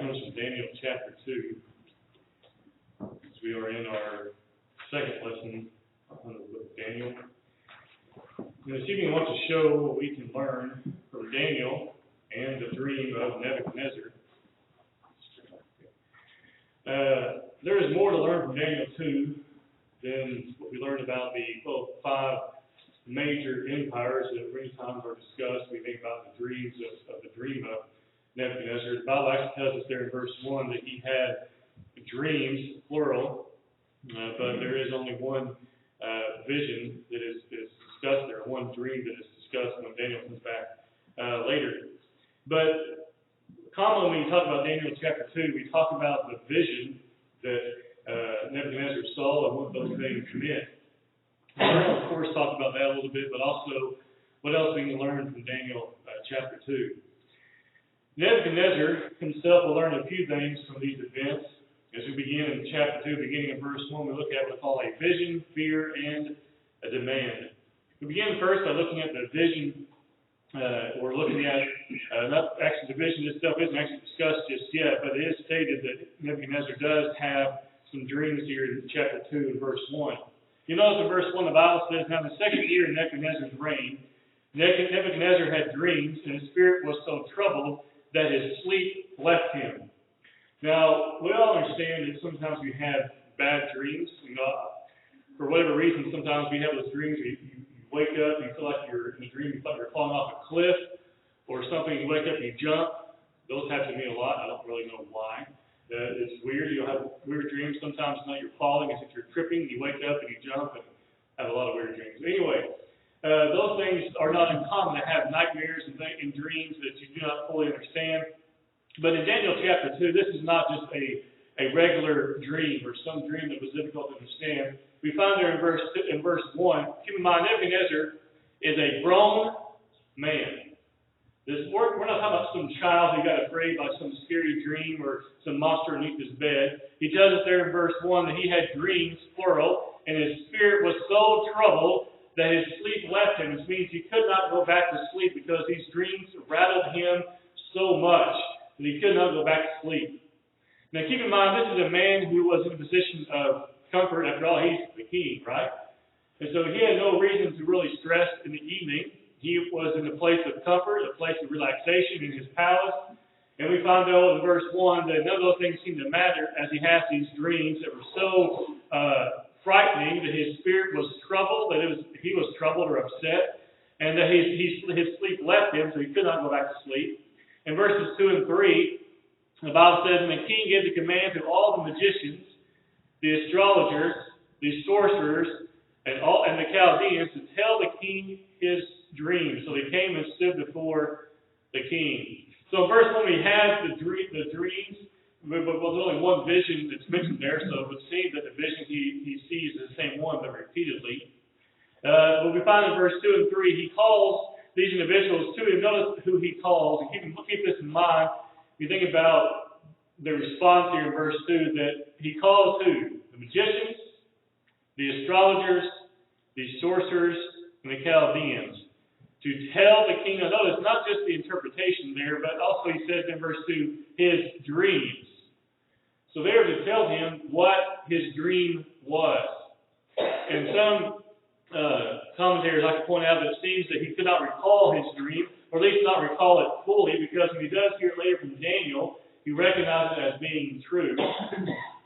comes from Daniel chapter 2. As we are in our second lesson on the book of Daniel. And this evening I want to show what we can learn from Daniel and the dream of Nebuchadnezzar. There is more to learn from Daniel 2 than what we learned about the five major empires that many times are discussed. We think about the dreams of the dream of Nebuchadnezzar. The Bible actually tells us there in verse 1 that he had dreams, plural, but there is only one vision that is discussed there, one dream that is discussed when Daniel comes back later. But commonly when you talk about Daniel chapter 2, we talk about the vision that Nebuchadnezzar saw and what those things meant. We'll, of course, talk about that a little bit, but also what else we can learn from Daniel chapter 2. Nebuchadnezzar himself will learn a few things from these events. As we begin in chapter 2, beginning in verse 1, we look at what we call a vision, fear, and a demand. We begin first by looking at the vision. We're looking at, not actually the vision itself isn't actually discussed just yet, but it is stated that Nebuchadnezzar does have some dreams here in chapter 2 and verse 1. You notice in verse 1 the Bible says, "Now in the second year of Nebuchadnezzar's reign, Nebuchadnezzar had dreams, and his spirit was so troubled that his sleep left him." Now, we all understand that sometimes we have bad dreams. For whatever reason, sometimes we have those dreams where you wake up and you feel like you're in a dream, you feel like you're falling off a cliff or something, you wake up and you jump. Those happen to me a lot. I don't really know why. It's weird. You'll have weird dreams. Sometimes it's not you're falling, it's if you're tripping, you wake up and you jump and have a lot of weird dreams. Anyway, those things are not uncommon to have nightmares and dreams that you do not fully understand. But in Daniel chapter 2, this is not just a regular dream or some dream that was difficult to understand. We find there in verse 1, keep in mind, Nebuchadnezzar is a grown man. We're not talking about some child who got afraid by some scary dream or some monster beneath his bed. He tells us there in verse 1 that he had dreams, plural, and his spirit was so troubled that his sleep left him, which means he could not go back to sleep because these dreams rattled him so much that he could not go back to sleep. Now keep in mind, this is a man who was in a position of comfort. After all, he's the king, right? And so he had no reason to really stress in the evening. He was in a place of comfort, a place of relaxation in his palace. And we find out in verse 1 that none of those things seem to matter as he has these dreams that were so frightening that his spirit was troubled, that he was troubled or upset, and that his sleep left him, so he could not go back to sleep. In verses 2 and 3, the Bible says, "And the king gave the command to all the magicians, the astrologers, the sorcerers, and the Chaldeans to tell the king his dreams." So they came and stood before the king. So in verse 1 we have the dreams, but there's only one vision that's mentioned there, so it would seem that the vision he sees is the same one, but repeatedly. But we find in verse 2 and 3, he calls these individuals to him. Notice who he calls, and keep this in mind. You think about the response here in verse 2, that he calls who? The magicians, the astrologers, the sorcerers, and the Chaldeans to tell the king. Now notice, not just the interpretation there, but also he says in verse 2, his dreams. So they are to tell him what his dream was. And some commentators like to point out that it seems that he could not recall his dream, or at least not recall it fully, because when he does hear it later from Daniel, he recognizes it as being true.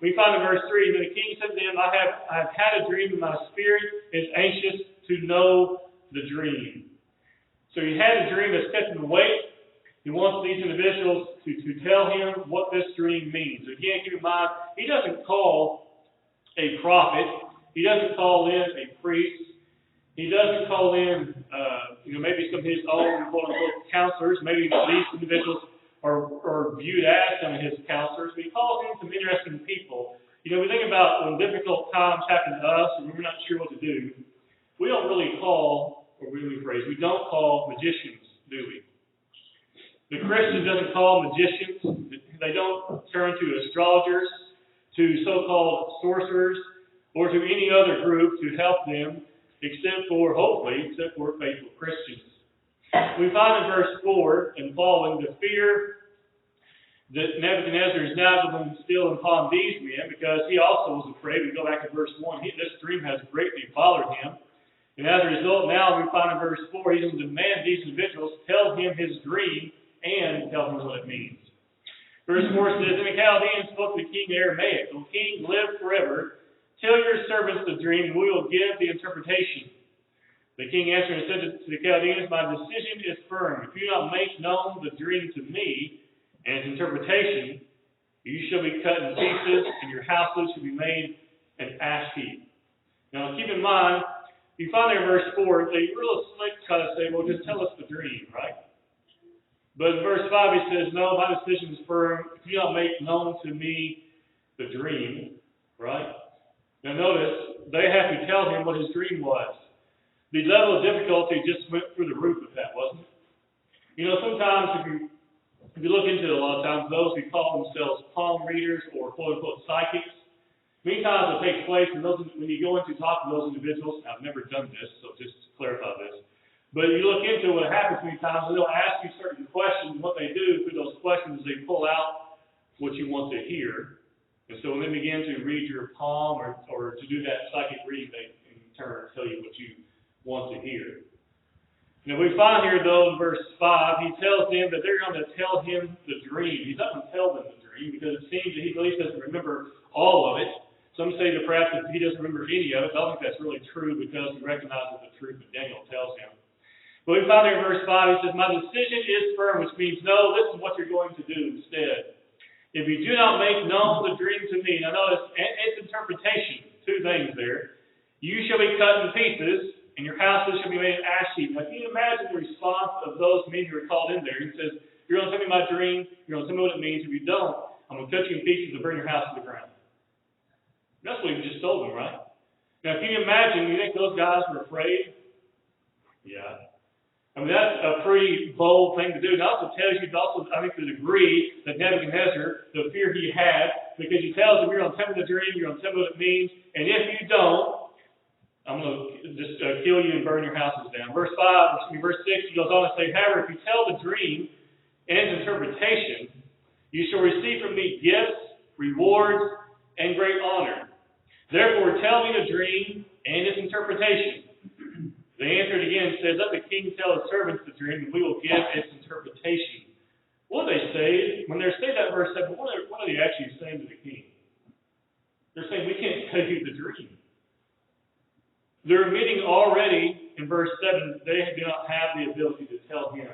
We find in verse 3, "Then the king said to them, I have had a dream, and my spirit is anxious to know the dream." So he had a dream that's kept him awake. He wants these individuals to tell him what this dream means. Again, keep in mind, he doesn't call a prophet. He doesn't call in a priest. He doesn't call in, maybe some of his own quote-unquote counselors. Maybe these individuals are viewed as some of his counselors. But he calls in some interesting people. We think about when difficult times happen to us and we're not sure what to do. We don't really call, or we don't call magicians, do we? The Christian doesn't call magicians. They don't turn to astrologers, to so-called sorcerers, or to any other group to help them, except for faithful Christians. We find in verse 4 and following, the fear that Nebuchadnezzar is now going to steal upon these men because he also was afraid. We go back to verse 1. This dream has greatly bothered him. And as a result, now we find in verse 4, he's going to demand these individuals tell him his dream and tell him what it means. Verse 4 says, And the Chaldeans spoke to the king in Aramaic, O king, live forever. Tell your servants the dream, and we will give the interpretation. The king answered and said to the Chaldeans, My decision is firm. If you do not make known the dream to me and its interpretation, you shall be cut in pieces, and your houses shall be made an ash heap. Now keep in mind, you find there in verse 4, they real slick kind of say, well, just tell us the dream, right? But in verse 5 he says, no, my decision is firm. If you do not make known to me the dream, right? Now notice, they have to tell him what his dream was. The level of difficulty just went through the roof with that, wasn't it? You know, sometimes if you look into it a lot of times, those who call themselves palm readers or quote-unquote psychics, many times it takes place when you go into talk to those individuals. I've never done this, so just to clarify this. But you look into what happens many times, they'll ask you certain questions, and what they do through those questions is they pull out what you want to hear. And so when they begin to read your palm or to do that psychic reading, they in turn tell you what you want to hear. Now we find here, though, in verse 5, he tells them that they're going to tell him the dream. He's not going to tell them the dream because it seems that he at least doesn't remember all of it. Some say that perhaps he doesn't remember any of it. I don't think that's really true because he recognizes the truth that Daniel tells him. But we find there in verse 5, he says, My decision is firm, which means, no, this is what you're going to do instead. If you do not make known the dream to me, now notice, its interpretation, two things there. You shall be cut in pieces, and your houses shall be made an ash heap. Now, can you imagine the response of those men who are called in there? He says, you're going to tell me my dream, you're going to tell me what it means. If you don't, I'm going to cut you in pieces and burn your house to the ground. That's what he just told them, right? Now, can you imagine, you think those guys were afraid? Yeah. I mean, that's a pretty bold thing to do. And it also tells you, I think, the degree that Nebuchadnezzar, the fear he had, because he tells them, you're going to tell me the dream, you're going to tell me what it means, and if you don't, I'm going to just kill you and burn your houses down. Verse 6, he goes on to say, However, if you tell the dream and its interpretation, you shall receive from me gifts, rewards, and great honor. Therefore, tell me the dream and its interpretation. They answered again and said, Let the king tell his servants the dream, and we will give its interpretation. What do they say? When they say that verse 7, what are they actually saying to the king? They're saying, we can't tell you the dream. They're admitting already in verse 7 they do not have the ability to tell him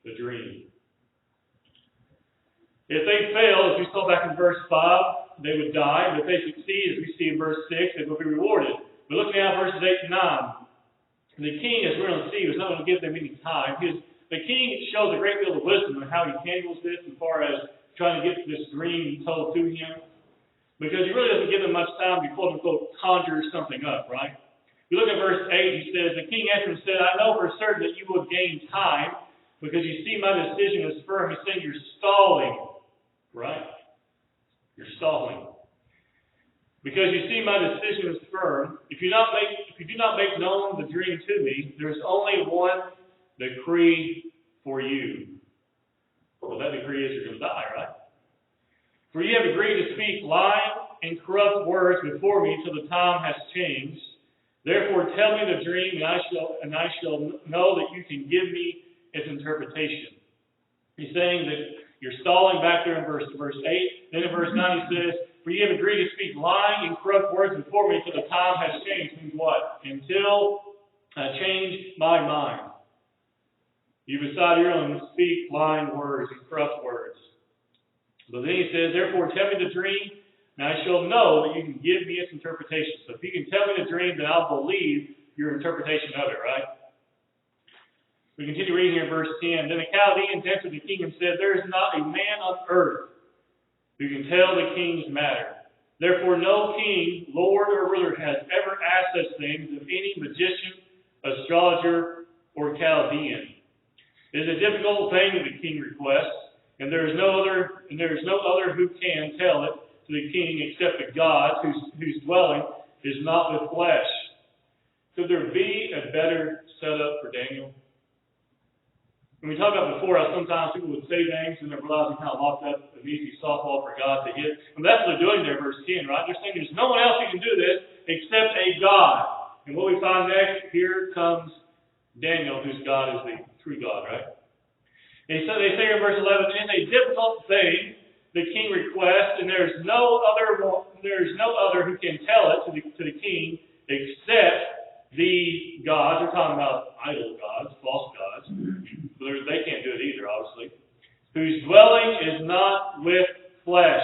the dream. If they fail, as we saw back in verse 5, they would die. But if they succeed, as we see in verse 6, they will be rewarded. But look now at verses 8 and 9. The king, as we're going to see, was not going to give them any time. The king shows a great deal of wisdom in how he handles this as far as trying to get this dream told to him. Because he really doesn't give them much time to quote-unquote conjure something up, right? If you look at verse 8, he says, The king answered and said, I know for certain that you will gain time, because you see my decision is firm. He's saying you're stalling. Right? You're stalling. Because you see my decision is firm. If you do not make known the dream to me, there is only one decree for you. Well, that decree is you're going to die, right? For you have agreed to speak lying and corrupt words before me till the time has changed. Therefore, tell me the dream, and I shall know that you can give me its interpretation. He's saying that you're stalling back there in verse 8. Then in verse 9 he says, For you have agreed to speak lying and corrupt words before me till the time has changed. Means what? Until I change my mind. You decided you're going to speak lying words and corrupt words. But then he says, Therefore tell me the dream, and I shall know that you can give me its interpretation. So if you can tell me the dream, then I'll believe your interpretation of it, right? We continue reading here in verse 10. Then the Chaldeans answered the king and said, There is not a man on earth who can tell the king's matter. Therefore no king, lord, or ruler has ever asked such things of any magician, astrologer, or Chaldean. It is a difficult thing that the king requests, and there is no other who can tell it to the king except the God whose dwelling is not with flesh. Could there be a better setup for Daniel? when we talked about before, how sometimes people would say things and they're realizing kind of locked up an easy softball for God to hit. And that's what they're doing there, verse 10, right? They're saying there's no one else who can do this except a God. And what we find next, here comes Daniel, whose God is the true God, right? And so they say in verse 11, it is a difficult thing the king requests, and there's no other who can tell it to the king except the gods. They're talking about idol gods, false gods. They can't do it either, obviously. Whose dwelling is not with flesh.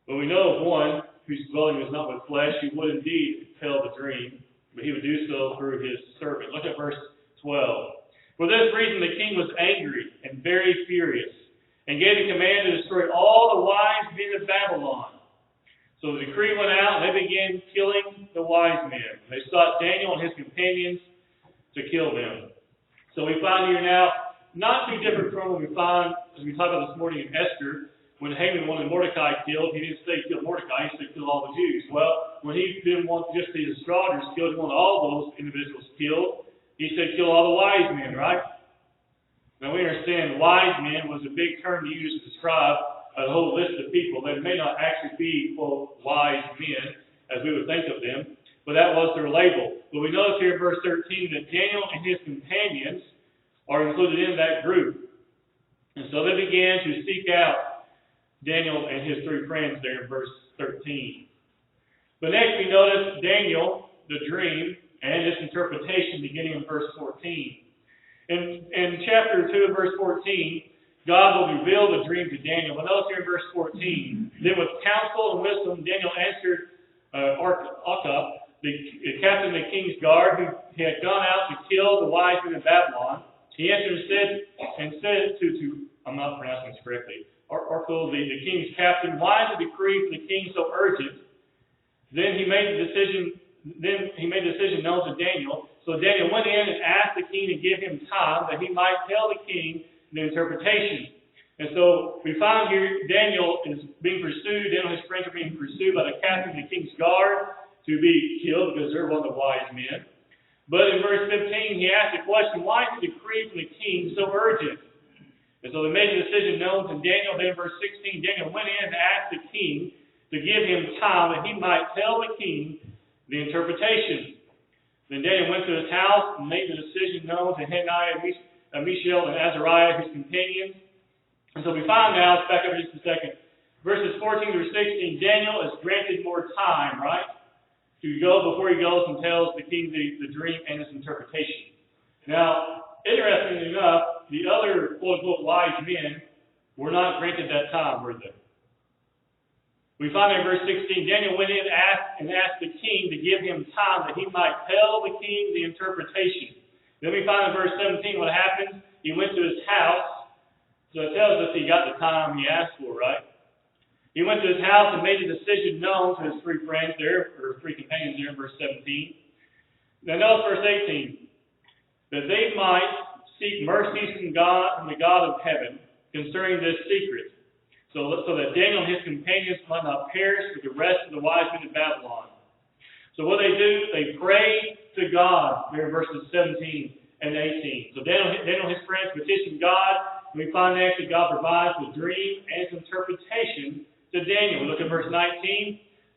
But we know of one whose dwelling is not with flesh, who would indeed tell the dream, but he would do so through his servant. Look at verse 12. For this reason the king was angry and very furious, and gave the command to destroy all the wise men of Babylon. So the decree went out, and they began killing the wise men. They sought Daniel and his companions to kill them. So we find here now, not too different from what we find, as we talked about this morning in Esther, when Haman wanted Mordecai killed, he didn't say kill Mordecai, he said kill all the Jews. Well, when he didn't want just the astrologers killed, he wanted all those individuals killed, he said kill all the wise men, right? Now we understand wise men was a big term to use to describe a whole list of people that may not actually be, quote, wise men, as we would think of them, but that was their label. But we notice here in verse 13 that Daniel and his companions are included in that group. And so they began to seek out Daniel and his three friends there in verse 13. But next we notice Daniel, the dream, and its interpretation beginning in verse 14. In chapter 2 and verse 14, God will reveal the dream to Daniel. But notice here in verse 14, then with counsel and wisdom, Daniel answered Archab, the captain of the king's guard, who had gone out to kill the wise men of Babylon. He answered and said to I'm not pronouncing this correctly, Archab, the king's captain, why is the decree for the king so urgent? Then he made the decision known to Daniel. So Daniel went in and asked the king to give him time that he might tell the king the interpretation. And so we find here Daniel is being pursued. Daniel and his friends are being pursued by the captain of the king's guard to be killed because they're one of the wise men. But in verse 15, he asked the question, why is the decree from the king so urgent? And so they made the decision known to Daniel. Then in verse 16, Daniel went in and asked the king to give him time that he might tell the king the interpretation. Then Daniel went to his house and made the decision known to Hananiah, Mishael, and Azariah, his companions. And so we find now, let's back up just a second, verses 14 through 16, Daniel is granted more time, right? To go before he goes and tells the king the dream and its interpretation. Now, interestingly enough, the other quote-unquote wise men were not granted that time, were they? We find in verse 16, Daniel went in and asked the king to give him time that he might tell the king the interpretation. Then we find in verse 17 what happened. He went to his house. So it tells us he got the time he asked for, right? He went to his house and made a decision known to his three friends there, or three companions there in verse 17. Now notice verse 18. That they might seek mercies from God, from the God of heaven, concerning this secret. So that Daniel and his companions might not perish with the rest of the wise men of Babylon. So what they do, they pray to God there in verses 17 and 18. So Daniel and his friends petition God. And we find next that God provides the dream and its interpretation to Daniel. We look at verse 19.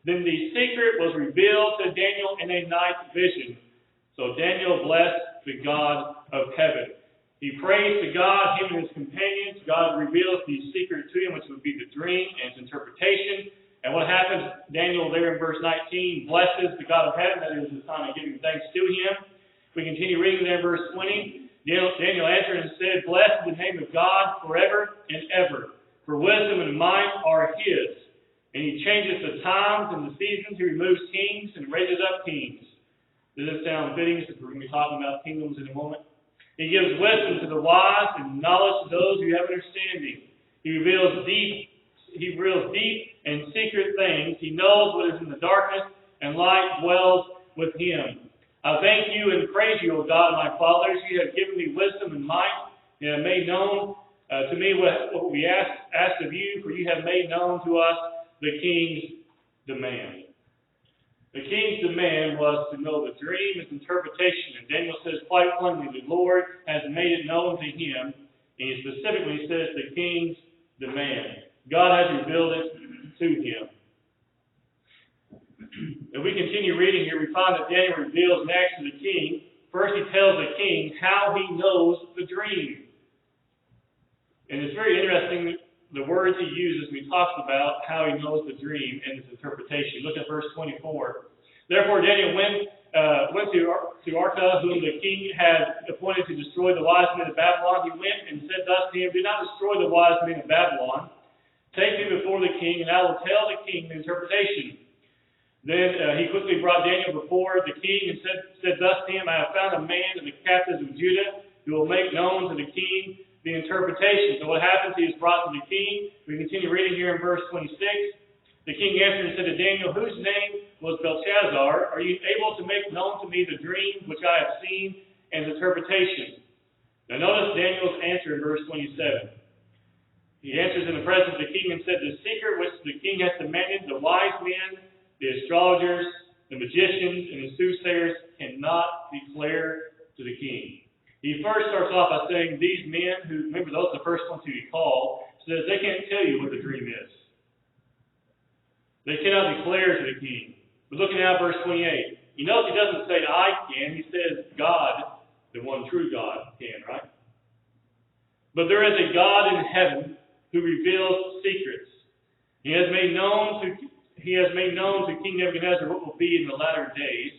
Then the secret was revealed to Daniel in a night vision. So Daniel blessed the God of heaven. He prays to God, him and his companions. God reveals the secret to him, which would be the dream and its interpretation. And what happens? Daniel there in verse 19 blesses the God of heaven. That is the sign of giving thanks to him. We continue reading there in verse 20. Daniel answered and said, blessed be the name of God forever and ever. For wisdom and might are his. And he changes the times and the seasons. He removes kings and raises up kings. Does this sound fitting? Since we're going to be talking about kingdoms in a moment. He gives wisdom to the wise and knowledge to those who have understanding. He reveals deep and secret things. He knows what is in the darkness, and light dwells with him. I thank you and praise you, O God, my fathers. You have given me wisdom and might. You have made known to me what we asked of you, for you have made known to us the king's demand. The king's demand was to know the dream, its interpretation. And Daniel says quite plainly, the Lord has made it known to him. And he specifically says the king's demand. God has revealed it to him. If we continue reading here, we find that Daniel reveals next to the king. First, he tells the king how he knows the dream. And it's very interesting, the words he uses when he talks about how he knows the dream and its interpretation. Look at verse 24. Therefore, Daniel went to Archah, whom the king had appointed to destroy the wise men of Babylon. He went and said thus to him, do not destroy the wise men of Babylon. Take me before the king, and I will tell the king the interpretation. Then he quickly brought Daniel before the king and said thus to him, I have found a man in the captives of Judah who will make known to the king the interpretation. So what happens? He is brought to the king. We continue reading here in verse 26. The king answered and said to Daniel, whose name was Belshazzar? Are you able to make known to me the dream which I have seen and its interpretation? Now notice Daniel's answer in verse 27. He answers in the presence of the king and said, the secret which the king has demanded, the wise men, the astrologers, the magicians, and the soothsayers cannot declare to the king. He first starts off by saying these men, who, remember those are the first ones who he called, says they can't tell you what the dream is. They cannot declare to the king. But looking at verse 28, you notice he doesn't say I can, he says God, the one true God, can, right? But there is a God in heaven who reveals secrets. He has made known to King Nebuchadnezzar what will be in the latter days.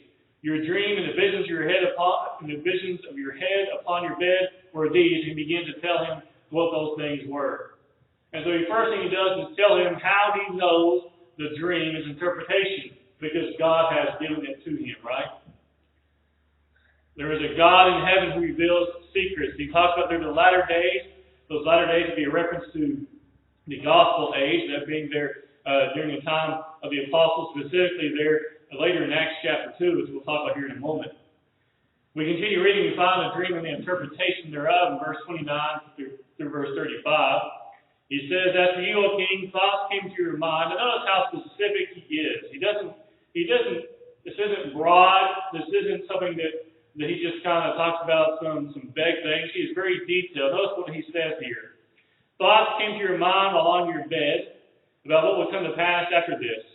Your dream and the visions of your head upon your bed were these, and he began to tell him what those things were. And so the first thing he does is tell him how he knows the dream, his interpretation, because God has given it to him, right? There is a God in heaven who reveals secrets. He talks about there in the latter days. Those latter days would be a reference to the gospel age, that being there during the time of the apostles, specifically there later in Acts chapter 2, as we'll talk about here in a moment. We continue reading, we find the dream and the interpretation thereof in verse 29 through verse 35. He says, as for you, O king, thoughts came to your mind. And notice how specific he is. This isn't broad. This isn't something that he just kind of talks about some vague things. He is very detailed. Notice what he says here. Thoughts came to your mind while on your bed about what will come to pass after this.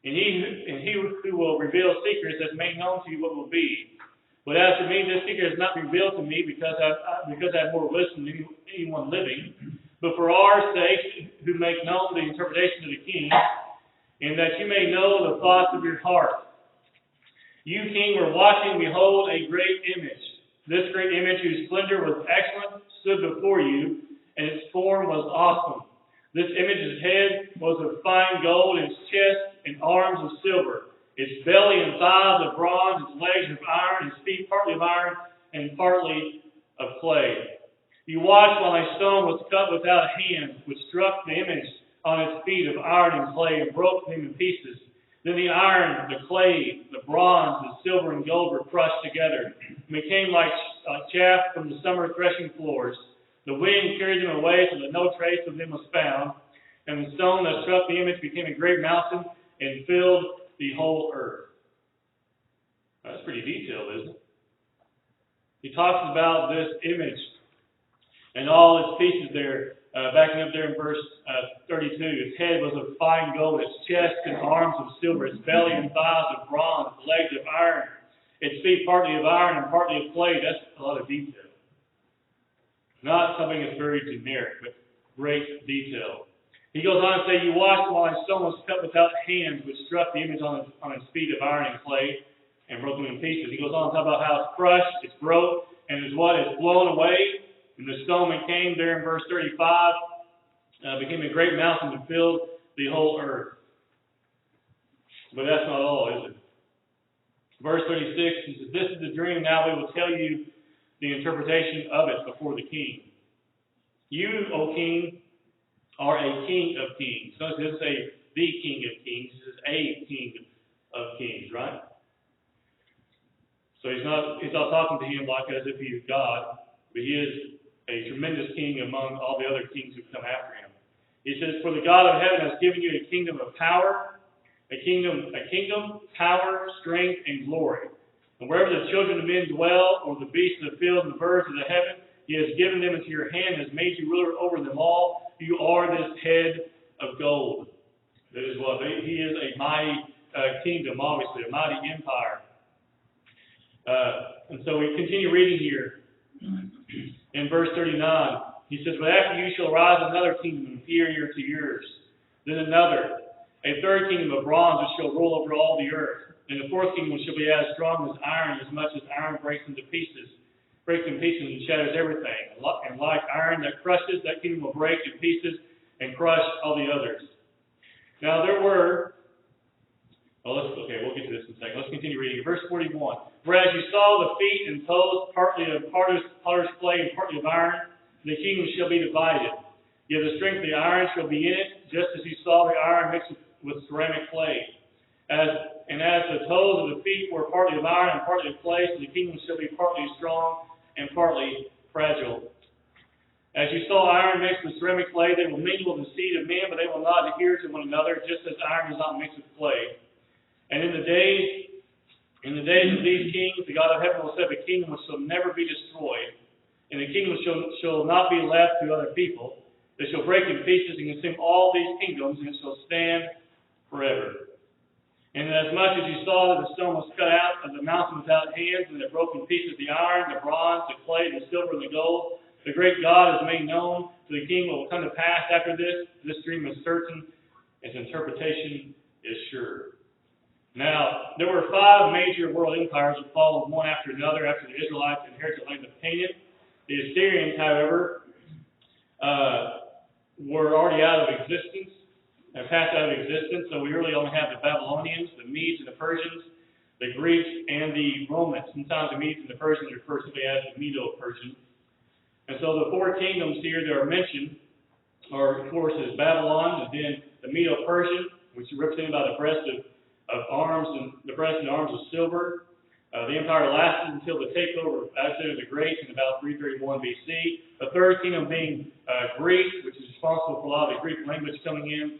And he who will reveal secrets has made known to you what will be. But as for me, this secret is not revealed to me because I have more wisdom than anyone living, but for our sake who make known the interpretation of the king, and that you may know the thoughts of your heart. You, king, were watching, behold, a great image. This great image, whose splendor was excellent, stood before you, and its form was awesome. This image's head was of fine gold, its chest and arms of silver, its belly and thighs of bronze, its legs of iron, its feet partly of iron and partly of clay. You watched while a stone was cut without hand, which struck the image on its feet of iron and clay and broke them in pieces. Then the iron, the clay, the bronze, the silver, and gold were crushed together and became like chaff from the summer threshing floors. The wind carried them away so that no trace of them was found. And the stone that struck the image became a great mountain and filled the whole earth. That's pretty detailed, isn't it? He talks about this image and all its pieces there, backing up there in verse 32. Its head was of fine gold, its chest and arms of silver, its belly and thighs of bronze, its legs of iron, its feet partly of iron and partly of clay. That's a lot of detail. Not something that's very generic, but great detail. He goes on to say, you watched while a stone was cut without hands, which struck the image on its feet of iron and clay and broke them in pieces. He goes on to talk about how it's crushed, it's broke, and is what is blown away. And the stone became, there in verse 35, became a great mountain and filled the whole earth. But that's not all, is it? Verse 36, he says, this is the dream, now we will tell you the interpretation of it before the king. You, O king, are a king of kings. So it doesn't say the king of kings, it says a king of kings, right? So he's not talking to him like as if he is God, but he is a tremendous king among all the other kings who come after him. He says, for the God of heaven has given you a kingdom of power a kingdom, power, strength, and glory. And wherever the children of men dwell, or the beasts of the field and the birds of the heaven, he has given them into your hand, has made you ruler over them all. You are this head of gold. That is what he is, a mighty kingdom, obviously, a mighty empire. And so we continue reading here in verse 39. He says, "But after you shall rise another kingdom inferior to yours, then another, a third kingdom of bronze, which shall rule over all the earth. And the fourth kingdom shall be as strong as iron, as much as iron breaks in pieces and shatters everything. And like iron that crushes, that kingdom will break in pieces and crush all the others." Now there were, we'll get to this in a second. Let's continue reading. Verse 41. "Whereas you saw the feet and toes, partly of potter's clay and partly of iron, the kingdom shall be divided. Yet the strength of the iron shall be in it, just as you saw the iron mixed with ceramic clay. As the toes of the feet were partly of iron and partly of clay, so the kingdom shall be partly strong and partly fragile. As you saw iron mixed with ceramic clay, they will mingle with the seed of men, but they will not adhere to one another, just as iron does not mix with clay. And in the days of these kings, the God of heaven will set up a kingdom which shall never be destroyed, and the kingdom shall not be left to other people. They shall break in pieces and consume all these kingdoms, and it shall stand forever. And as much as you saw that the stone was cut out of the mountain without hands, and that broke in pieces the iron, the bronze, the clay, the silver, and the gold, the great God has made known to the king what will come to pass after this. This dream is certain, its interpretation is sure." Now, there were 5 major world empires that followed one after another after the Israelites inherited the land of Canaan. The Assyrians, however, were already out of existence, passed out of existence, so we really only have the Babylonians, the Medes and the Persians, the Greeks, and the Romans. Sometimes the Medes and the Persians are referred to as the Medo-Persian. And so the 4 kingdoms here that are mentioned are, of course, is Babylon, and then the Medo-Persian, which is represented by the breast of arms, and the breast and arms of silver. The empire lasted until the takeover of Alexander the Great in about 331 BC. The third kingdom being Greece, which is responsible for a lot of the Greek language coming into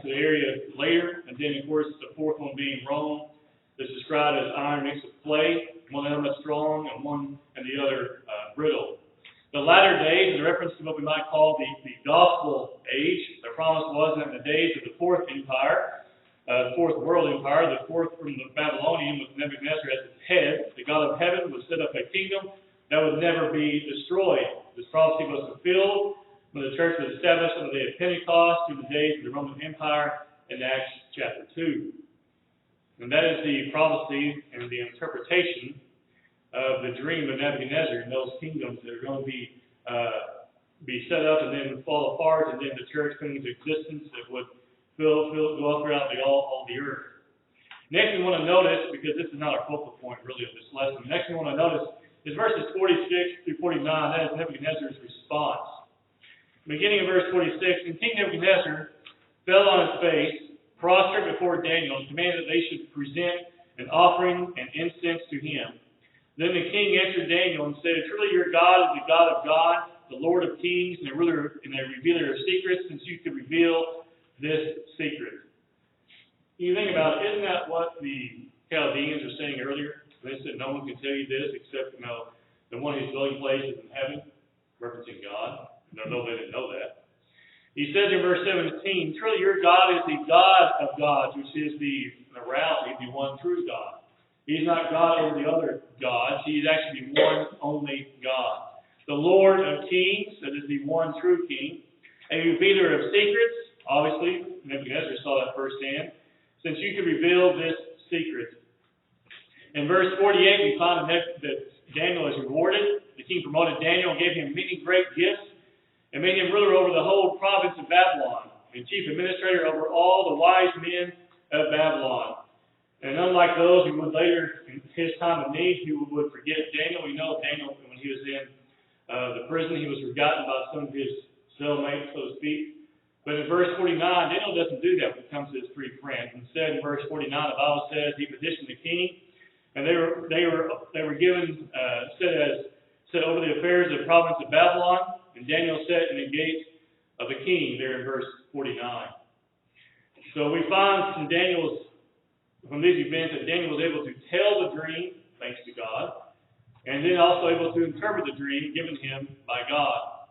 the area later. And then, of course, the fourth one being Rome. This is described as iron mixed with clay, one of them is strong and the other brittle. The latter days is a reference to what we might call the gospel age. The promise was that in the days of the fourth empire, the fourth world empire, the fourth from the Babylonian with Nebuchadnezzar as its head, the God of heaven would set up a kingdom that would never be destroyed. This prophecy was fulfilled when the church was established on the day of Pentecost through the days of the Roman Empire in Acts chapter 2. And that is the prophecy and the interpretation of the dream of Nebuchadnezzar and those kingdoms that are going to be set up and then fall apart, and then the church coming into existence that would go throughout all the earth. Next we want to notice, because this is not our focal point really of this lesson, next we want to notice is verses 46 through 49. That is Nebuchadnezzar's response. Beginning in verse 46, "And King Nebuchadnezzar fell on his face, prostrate before Daniel, and commanded that they should present an offering and incense to him. Then the king answered Daniel and said, 'Truly your God is the God of gods, the Lord of kings, and a ruler and a revealer of secrets, since you could reveal this secret.'" You think about it, isn't that what the Chaldeans were saying earlier? They said no one can tell you this except the one whose dwelling place is in heaven, referencing God. No, they didn't know that. He says in verse 17, "Truly your God is the God of gods," which is the reality, the one true God. He's not God over the other gods. He's actually the one only God. The Lord of kings, that is the one true king. A revealer of secrets. Obviously, Nebuchadnezzar saw that firsthand. Since you could reveal this secret. In verse 48, we find that Daniel is rewarded. The king promoted Daniel and gave him many great gifts and made him ruler over the whole province of Babylon and chief administrator over all the wise men of Babylon. And unlike those who would later, in his time of need, who would forget Daniel, we know Daniel, when he was in the prison, he was forgotten by some of his cellmates, so to speak. But in verse 49, Daniel doesn't do that when it comes to his 3 friends. Instead, in verse 49, the Bible says he petitioned the king, and they were given set over the affairs of the province of Babylon, and Daniel sat in the gate of the king there in verse 49. So we find from these events that Daniel was able to tell the dream, thanks to God, and then also able to interpret the dream given him by God.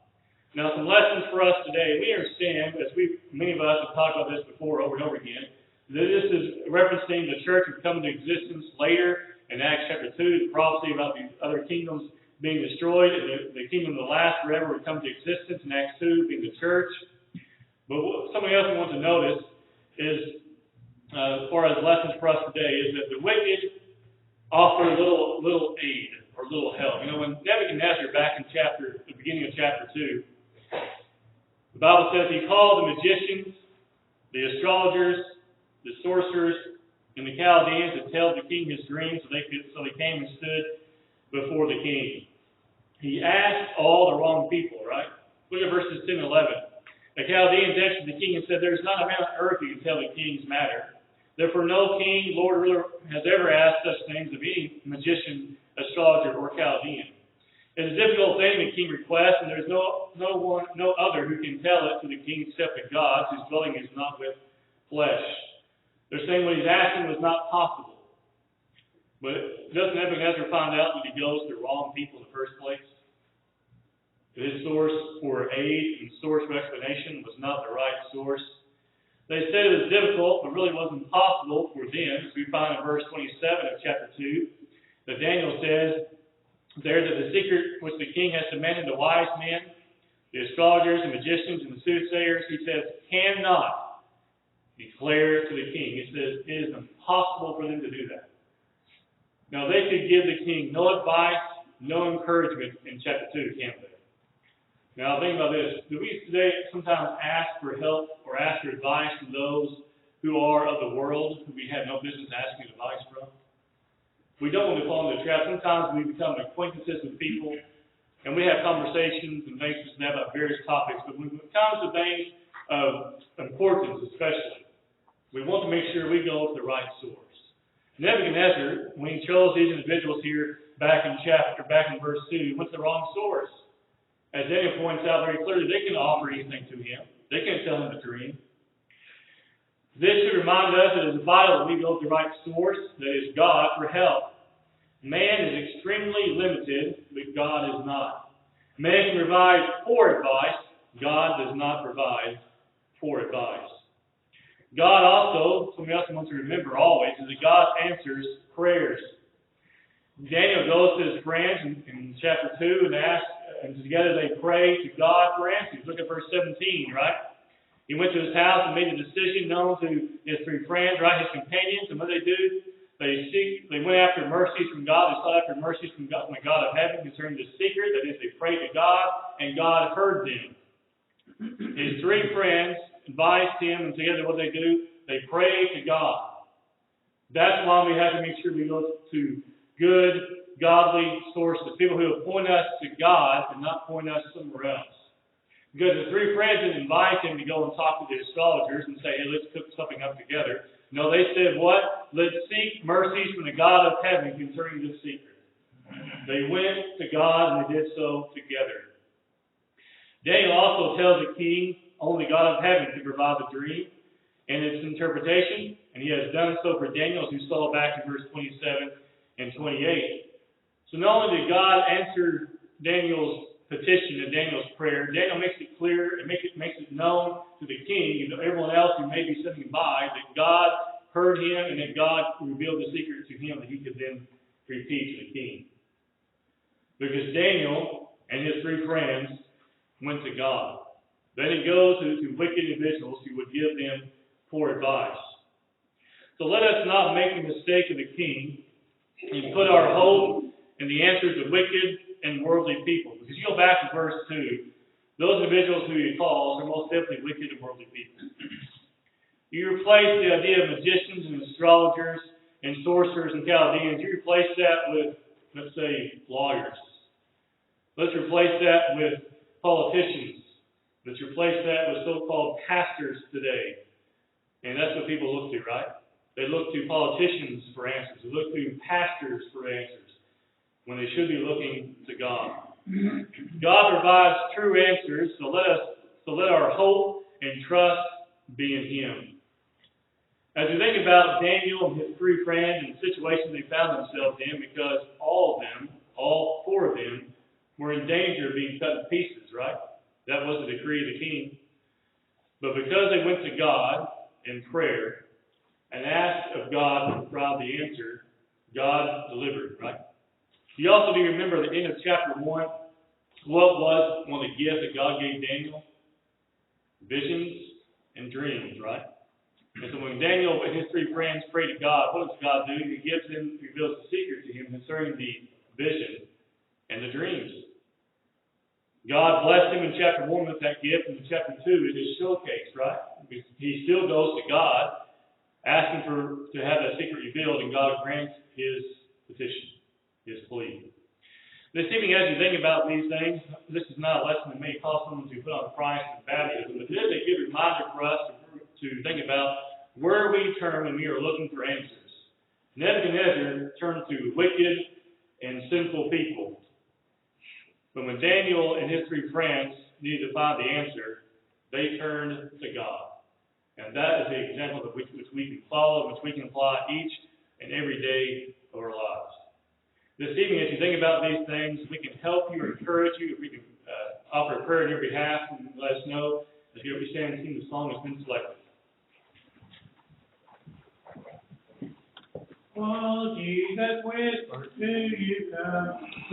Now, some lessons for us today. We understand, as many of us have talked about this before over and over again, that this is referencing the church would come into existence later in Acts chapter 2, the prophecy about the other kingdoms being destroyed, and the kingdom that lasts forever would come to existence in Acts 2, being the church. But something else we want to notice is, as far as lessons for us today, is that the wicked offer little aid or little help. You know, when Nebuchadnezzar, back in the beginning of chapter 2, the Bible says he called the magicians, the astrologers, the sorcerers, and the Chaldeans to tell the king his dream, so they came and stood before the king. He asked all the wrong people, right? Look at verses 10 and 11. The Chaldeans answered the king and said, "There is not a man on earth who can tell the king's matter. Therefore no king, lord, or ruler has ever asked such things of any magician, astrologer, or Chaldean. It is a difficult thing the king requests, and there is no other who can tell it to the king except the gods, whose dwelling is not with flesh." They're saying what he's asking was not possible. But doesn't Nebuchadnezzar find out that he goes to the wrong people in the first place? That his source for aid and source for explanation was not the right source. They said it was difficult, but really wasn't possible for them. As we find in verse 27 of chapter 2, that Daniel says there that the secret which the king has demanded the wise men, the astrologers, the magicians, and the soothsayers, he says, cannot declare to the king. He says it is impossible for them to do that. Now, they could give the king no advice, no encouragement in chapter 2, can't they? Now, think about this. Do we today sometimes ask for help or ask for advice from those who are of the world, who we have no business asking advice from? We don't want to fall into the trap. Sometimes we become acquaintances with people, and we have conversations and things about various topics. But when it comes to things of importance, especially, we want to make sure we go to the right source. Nebuchadnezzar, when he chose these individuals here back in verse 2, went to the wrong source. As Daniel points out very clearly, they can offer anything to him. They can't tell him the dream. This should remind us that it is vital that we go to the right source, that is God, for help. Man is extremely limited, but God is not. Man can provide poor advice. God does not provide poor advice. God also, something else I want to remember always, is that God answers prayers. Daniel goes to his friends in chapter 2 and together they pray to God for answers. Look at verse 17, right? He went to his house and made a decision known to his three friends, right, his companions, and what they do? They went after mercies from God. They sought after mercies from God, the God of heaven concerning the secret. That is, they prayed to God, and God heard them. His three friends advised him, and together what they do? They pray to God. That's why we have to make sure we go to good, godly sources, people who will point us to God and not point us somewhere else. Because the three friends didn't invite him to go and talk to the astrologers and say, hey, let's cook something up together. No, they said what? Let's seek mercies from the God of heaven concerning this secret. They went to God and they did so together. Daniel also tells the king only God of heaven could provide the dream and its interpretation, and he has done so for Daniel, as we saw back in verse 27 and 28. So not only did God answer Daniel's petition and Daniel's prayer, Daniel makes it clear and makes it known to the king and to everyone else who may be sitting by that God heard him and that God revealed the secret to him that he could then repeat to the king. Because Daniel and his three friends went to God. Then he goes to wicked individuals who would give them poor advice. So let us not make the mistake of the king and put our hope in the answers of wicked and worldly people. Because you go back to verse 2, those individuals who he calls are most definitely wicked and worldly people. You replace the idea of magicians and astrologers and sorcerers and Chaldeans, you replace that with, let's say, lawyers. Let's replace that with politicians. Let's replace that with so-called pastors today. And that's what people look to, right? They look to politicians for answers. They look to pastors for answers when they should be looking to God. God provides true answers, so let our hope and trust be in Him. As we think about Daniel and his three friends and the situation they found themselves in, because all four of them, were in danger of being cut to pieces, right? That was the decree of the king. But because they went to God in prayer and asked of God to provide the answer, God delivered, right? You also do remember the end of chapter 1, what was one of the gifts that God gave Daniel? Visions and dreams, right? And so when Daniel and his three friends pray to God, what does God do? He reveals the secret to him concerning the vision and the dreams. God blessed him in chapter 1 with that gift, and in chapter 2 it is showcased, right? He still goes to God, asking to have that secret revealed, and God grants his petition, his plea. This evening, as you think about these things, this is not a lesson that may cause someone to put on Christ in baptism, but it is a good reminder for us to think about where we turn when we are looking for answers. Nebuchadnezzar turned to wicked and sinful people. But when Daniel and his three friends needed to find the answer, they turned to God. And that is the example of which we can follow, which we can apply each and every day of our lives. This evening, as you think about these things, we can help you or encourage you. If we can offer a prayer on your behalf, and let us know as we stand and sing the song that's been selected. Oh, Jesus, whisper, do you come?